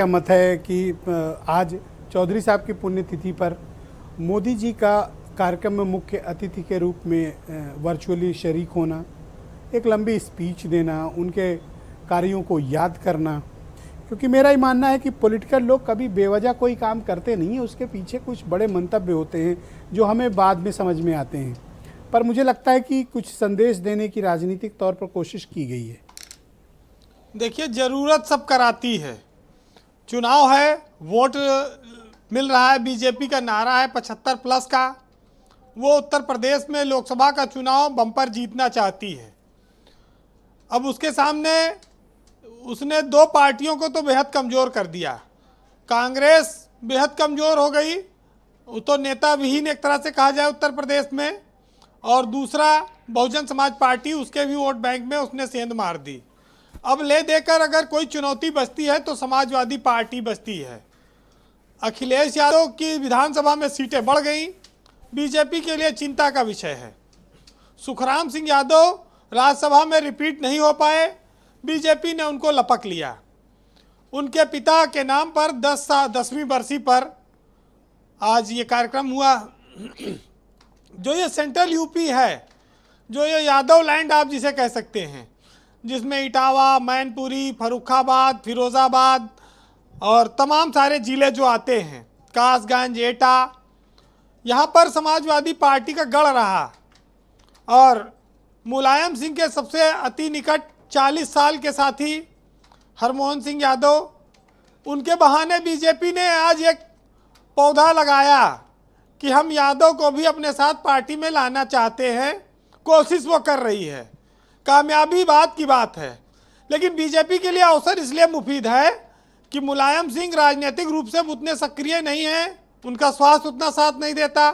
क्या मत है कि आज चौधरी साहब की पुण्यतिथि पर मोदी जी का कार्यक्रम में मुख्य अतिथि के रूप में वर्चुअली शरीक होना, एक लंबी स्पीच देना, उनके कार्यों को याद करना, क्योंकि मेरा ही मानना है कि पॉलिटिकल लोग कभी बेवजह कोई काम करते नहीं है, उसके पीछे कुछ बड़े मंतव्य होते हैं जो हमें बाद में समझ में आते हैं। पर मुझे लगता है कि कुछ संदेश देने की राजनीतिक तौर पर कोशिश की गई है। देखिए, ज़रूरत सब कराती है। चुनाव है, वोट मिल रहा है, बीजेपी का नारा है 75+ का। वो उत्तर प्रदेश में लोकसभा का चुनाव बम्पर जीतना चाहती है। अब उसके सामने उसने दो पार्टियों को तो बेहद कमज़ोर कर दिया। कांग्रेस बेहद कमज़ोर हो गई, वो तो नेता विहीन एक तरह से कहा जाए उत्तर प्रदेश में, और दूसरा बहुजन समाज पार्टी, उसके भी वोट बैंक में उसने सेंध मार दी। अब ले देकर अगर कोई चुनौती बचती है तो समाजवादी पार्टी बचती है। अखिलेश यादव की विधानसभा में सीटें बढ़ गई, बीजेपी के लिए चिंता का विषय है। सुखराम सिंह यादव राज्यसभा में रिपीट नहीं हो पाए, बीजेपी ने उनको लपक लिया। उनके पिता के नाम पर 10वीं बरसी पर आज ये कार्यक्रम हुआ। जो ये सेंट्रल यूपी है, जो ये यादव लैंड आप जिसे कह सकते हैं, जिसमें इटावा, मैनपुरी, फर्रुखाबाद, फिरोज़ाबाद और तमाम सारे ज़िले जो आते हैं, कासगंज, एटा, यहाँ पर समाजवादी पार्टी का गढ़ रहा। और मुलायम सिंह के सबसे अति निकट 40 साल के साथी हरमोहन सिंह यादव, उनके बहाने बीजेपी ने आज एक पौधा लगाया कि हम यादव को भी अपने साथ पार्टी में लाना चाहते हैं। कोशिश वो कर रही है, कामयाबी बात की बात है। लेकिन बीजेपी के लिए अवसर इसलिए मुफीद है कि मुलायम सिंह राजनीतिक रूप से उतने सक्रिय नहीं हैं, उनका स्वास्थ्य उतना साथ नहीं देता।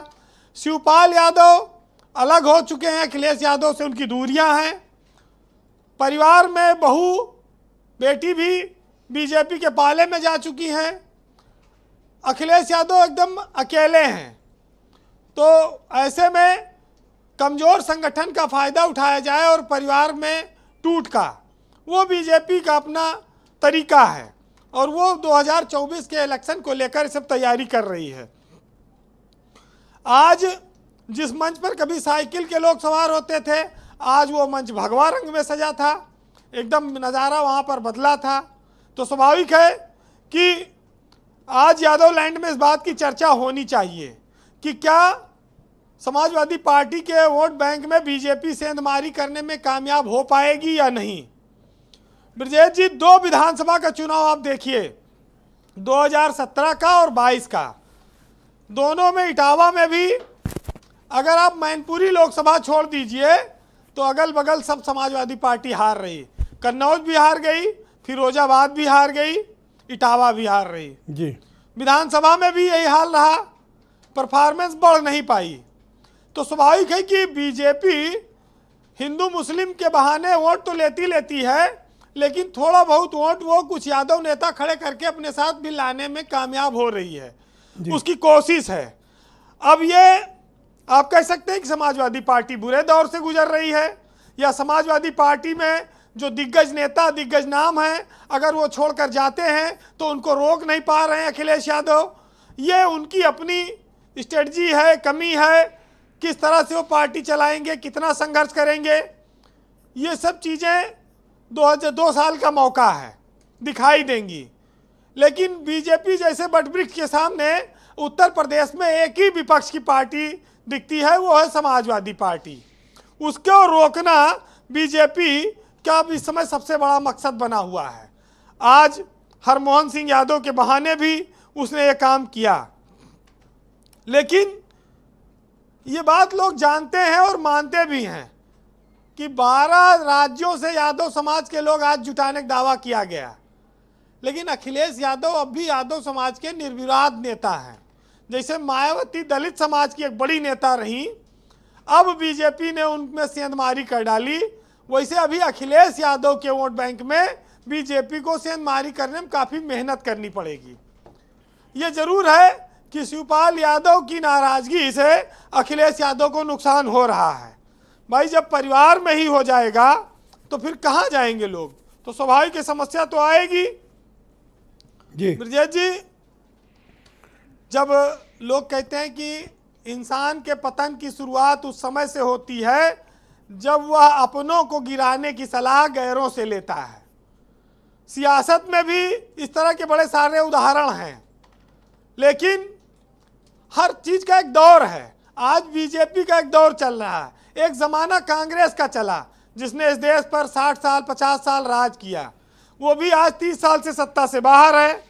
शिवपाल यादव अलग हो चुके हैं, अखिलेश यादव से उनकी दूरियां हैं। परिवार में बहू बेटी भी बीजेपी के पाले में जा चुकी हैं। अखिलेश यादव एकदम अकेले हैं। तो ऐसे में कमज़ोर संगठन का फ़ायदा उठाया जाए और परिवार में टूट का, वो बीजेपी का अपना तरीका है और वो 2024 के इलेक्शन को लेकर सब तैयारी कर रही है। आज जिस मंच पर कभी साइकिल के लोग सवार होते थे, आज वो मंच भगवा रंग में सजा था, एकदम नज़ारा वहाँ पर बदला था। तो स्वाभाविक है कि आज यादव लैंड में इस बात की चर्चा होनी चाहिए कि क्या समाजवादी पार्टी के वोट बैंक में बीजेपी सेंधमारी करने में कामयाब हो पाएगी या नहीं। ब्रजेश जी, 2 विधानसभा का चुनाव आप देखिए, 2017 का और 22 का, दोनों में इटावा में भी अगर आप मैनपुरी लोकसभा छोड़ दीजिए तो अगल बगल सब समाजवादी पार्टी हार रही। कन्नौज भी हार गई, फिरोजाबाद भी हार गई, इटावा भी हार रही जी। विधानसभा में भी यही हाल रहा, परफॉर्मेंस बढ़ नहीं पाई। तो स्वाभाविक है कि बीजेपी हिंदू मुस्लिम के बहाने वोट तो लेती है, लेकिन थोड़ा बहुत वोट वो कुछ यादव नेता खड़े करके अपने साथ भी लाने में कामयाब हो रही है, उसकी कोशिश है। अब ये आप कह सकते हैं कि समाजवादी पार्टी बुरे दौर से गुजर रही है, या समाजवादी पार्टी में जो दिग्गज नेता, दिग्गज नाम हैं, अगर वो छोड़कर जाते हैं तो उनको रोक नहीं पा रहे हैं अखिलेश यादव। ये उनकी अपनी स्ट्रेटजी है, कमी है, किस तरह से वो पार्टी चलाएंगे, कितना संघर्ष करेंगे, ये सब चीज़ें 2 साल का मौका है, दिखाई देंगी। लेकिन बीजेपी जैसे बटवृक्ष के सामने उत्तर प्रदेश में एक ही विपक्ष की पार्टी दिखती है, वो है समाजवादी पार्टी। उसको रोकना बीजेपी का इस समय सबसे बड़ा मकसद बना हुआ है। आज हरमोहन सिंह यादव के बहाने भी उसने ये काम किया। लेकिन ये बात लोग जानते हैं और मानते भी हैं कि 12 राज्यों से यादव समाज के लोग आज जुटाने का दावा किया गया। लेकिन अखिलेश यादव अब भी यादव समाज के निर्विवाद नेता हैं। जैसे मायावती दलित समाज की एक बड़ी नेता रही, अब बीजेपी ने उनमें सेंधमारी कर डाली, वैसे अभी अखिलेश यादव के वोट बैंक में बीजेपी को सेंधमारी करने में काफ़ी मेहनत करनी पड़ेगी। ये जरूर है कि शिवपाल यादव की नाराज़गी से अखिलेश यादव को नुकसान हो रहा है। भाई, जब परिवार में ही हो जाएगा तो फिर कहाँ जाएंगे लोग, तो स्वाभाविक समस्या तो आएगी। जी ब्रजेश जी, जब लोग कहते हैं कि इंसान के पतन की शुरुआत उस समय से होती है जब वह अपनों को गिराने की सलाह गैरों से लेता है। सियासत में भी इस तरह के बड़े सारे उदाहरण हैं, लेकिन हर चीज का एक दौर है। आज बीजेपी का एक दौर चल रहा है। एक जमाना कांग्रेस का चला जिसने इस देश पर 60 साल 50 साल राज किया, वो भी आज 30 साल से सत्ता से बाहर है।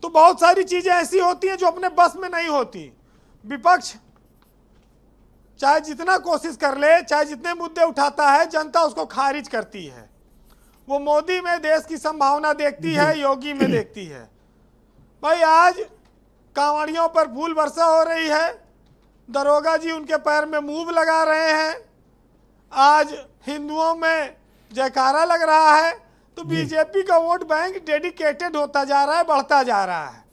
तो बहुत सारी चीजें ऐसी होती हैं जो अपने बस में नहीं होती। विपक्ष चाहे जितना कोशिश कर ले, चाहे जितने मुद्दे उठाता है, जनता उसको खारिज करती है। वो मोदी में देश की संभावना देखती है, योगी में देखती है। भाई आज कांवड़ियों पर फूल वर्षा हो रही है, दरोगा जी उनके पैर में मूव लगा रहे हैं, आज हिंदुओं में जयकारा लग रहा है। तो बीजेपी का वोट बैंक डेडिकेटेड होता जा रहा है, बढ़ता जा रहा है।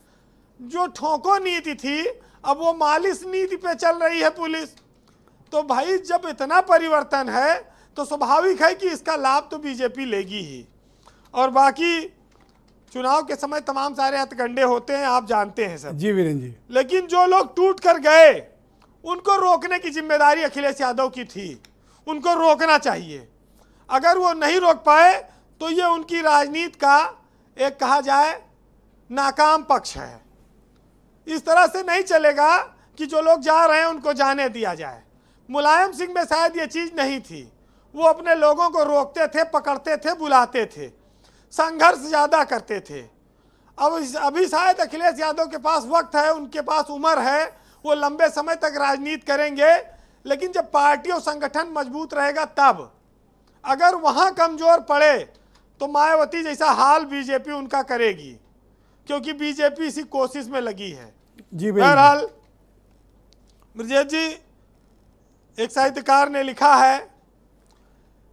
जो ठोको नीति थी अब वो मालिश नीति पे चल रही है पुलिस। तो भाई जब इतना परिवर्तन है तो स्वाभाविक है कि इसका लाभ तो बीजेपी लेगी ही। और बाकी चुनाव के समय तमाम सारे हथकंडे होते हैं, आप जानते हैं सब। जी वीरेंद्र जी, लेकिन जो लोग टूट कर गए उनको रोकने की जिम्मेदारी अखिलेश यादव की थी। उनको रोकना चाहिए। अगर वो नहीं रोक पाए तो ये उनकी राजनीति का एक कहा जाए नाकाम पक्ष है। इस तरह से नहीं चलेगा कि जो लोग जा रहे हैं उनको जाने दिया जाए। मुलायम सिंह में शायद ये चीज़ नहीं थी। वो अपने लोगों को रोकते थे, पकड़ते थे, बुलाते थे, संघर्ष ज़्यादा करते थे। अब अभी शायद अखिलेश यादव के पास वक्त है, उनके पास उम्र है, वो लंबे समय तक राजनीति करेंगे। लेकिन जब पार्टी और संगठन मजबूत रहेगा तब, अगर वहाँ कमज़ोर पड़े तो मायावती जैसा हाल बीजेपी उनका करेगी, क्योंकि बीजेपी इसी कोशिश में लगी है। जी बहरहाल ब्रजेश जी, एक साहित्यकार ने लिखा है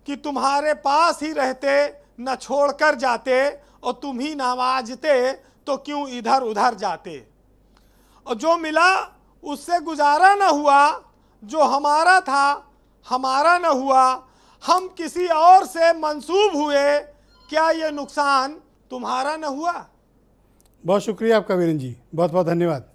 कि तुम्हारे पास ही रहते न छोड़कर जाते, और तुम ही नवाजते तो क्यों इधर उधर जाते। और जो मिला उससे गुजारा न हुआ, जो हमारा था हमारा न हुआ, हम किसी और से मंसूब हुए, क्या ये नुकसान तुम्हारा न हुआ। बहुत शुक्रिया आपका वीरेंद्र जी, बहुत बहुत धन्यवाद।